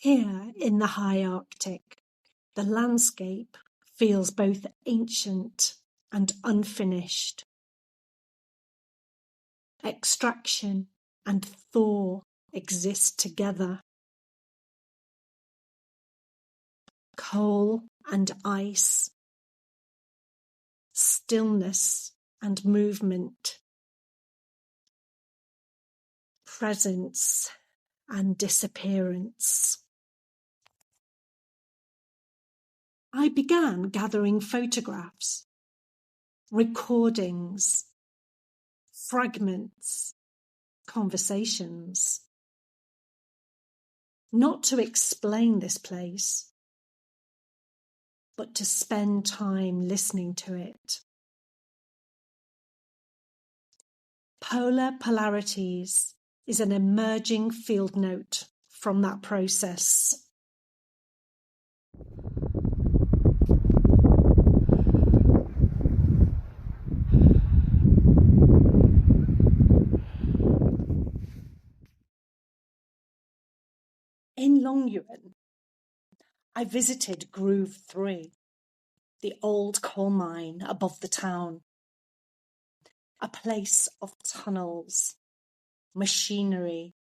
Here in the high Arctic, the landscape feels both ancient and unfinished. Extraction and thaw exist together. Coal and ice, stillness and movement, presence and disappearance. I began gathering photographs, recordings, fragments, conversations. Not to explain this place, but to spend time listening to it. Polarities is an emerging field note from that process. In Longyearbyen, I visited Groove 3, the old coal mine above the town. A place of tunnels, machinery,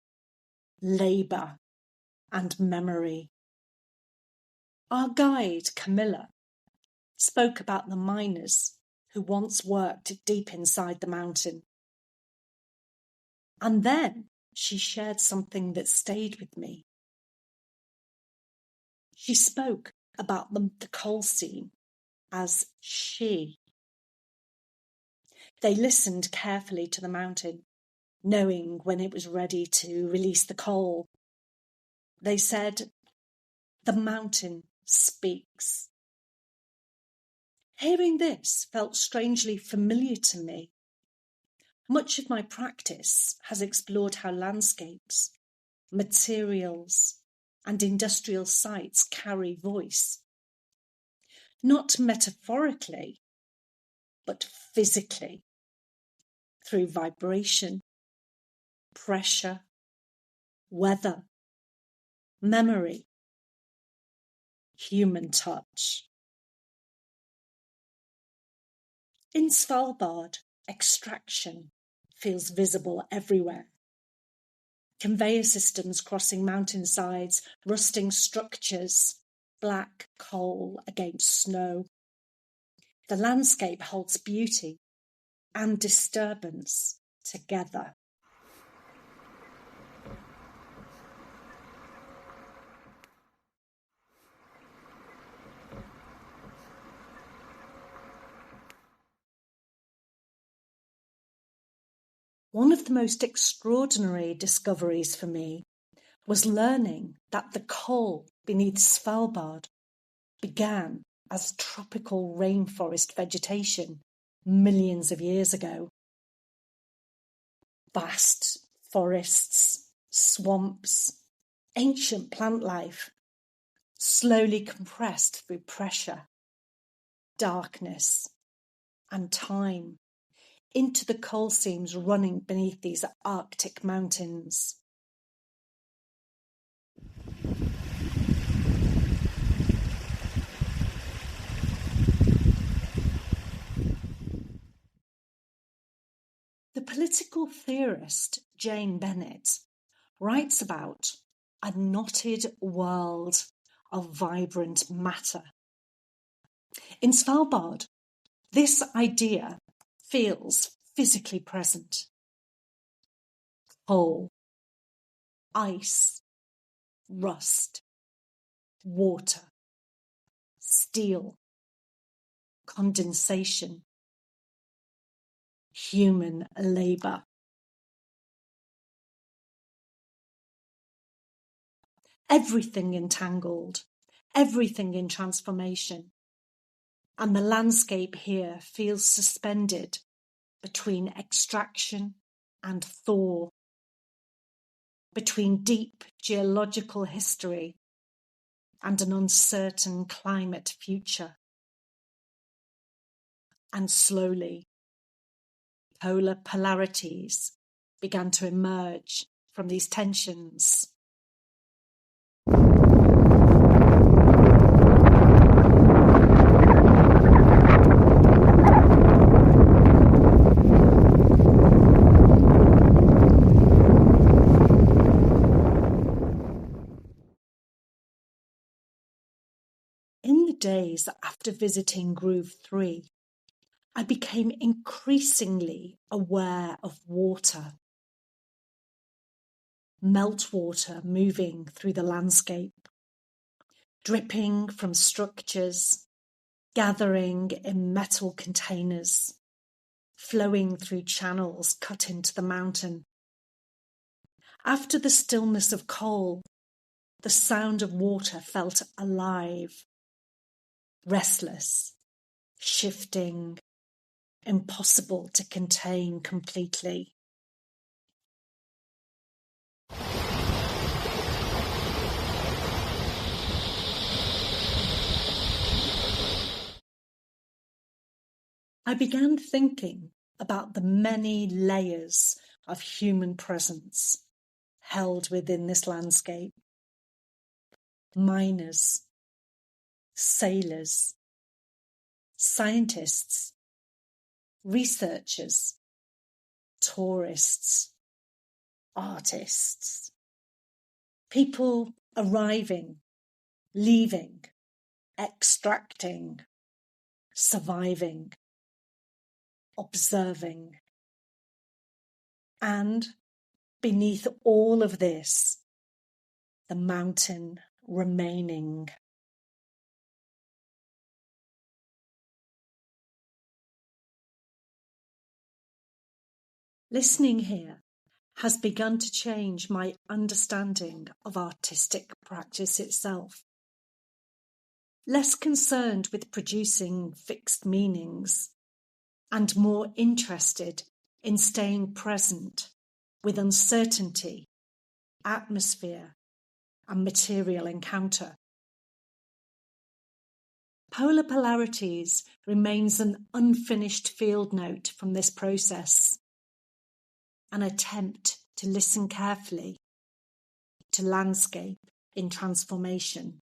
labour and memory. Our guide, Camilla, spoke about the miners who once worked deep inside the mountain. And then she shared something that stayed with me. She spoke about the coal seam as she. They listened carefully to the mountain, knowing when it was ready to release the coal. They said, "The mountain speaks." Hearing this felt strangely familiar to me. Much of my practice has explored how landscapes, materials, and industrial sites carry voice. Not metaphorically, but physically, through vibration, pressure, weather, memory, human touch. In Svalbard, extraction feels visible everywhere. Conveyor systems crossing mountainsides, rusting structures, black coal against snow. The landscape holds beauty and disturbance together. One of the most extraordinary discoveries for me was learning that the coal beneath Svalbard began as tropical rainforest vegetation millions of years ago. Vast forests, swamps, ancient plant life, slowly compressed through pressure, darkness, and time into the coal seams running beneath these Arctic mountains. The political theorist Jane Bennett writes about a knotted world of vibrant matter. In Svalbard, this idea feels physically present. Coal, ice, rust, water, steel, condensation, human labour. Everything entangled, everything in transformation. And the landscape here feels suspended between extraction and thaw, between deep geological history and an uncertain climate future. And slowly, polar polarities began to emerge from these tensions. days after visiting Groove 3, I became increasingly aware of water. Meltwater moving through the landscape, dripping from structures, gathering in metal containers, flowing through channels cut into the mountain. After the stillness of coal, the sound of water felt alive, restless, shifting, impossible to contain completely. I began thinking about the many layers of human presence held within this landscape. Miners, sailors, scientists, researchers, tourists, artists, people arriving, leaving, extracting, surviving, observing. And beneath all of this, the mountain remaining. Listening here has begun to change my understanding of artistic practice itself. Less concerned with producing fixed meanings and more interested in staying present with uncertainty, atmosphere, and material encounter. Polar Polarities remains an unfinished field note from this process, an attempt to listen carefully to landscape in transformation.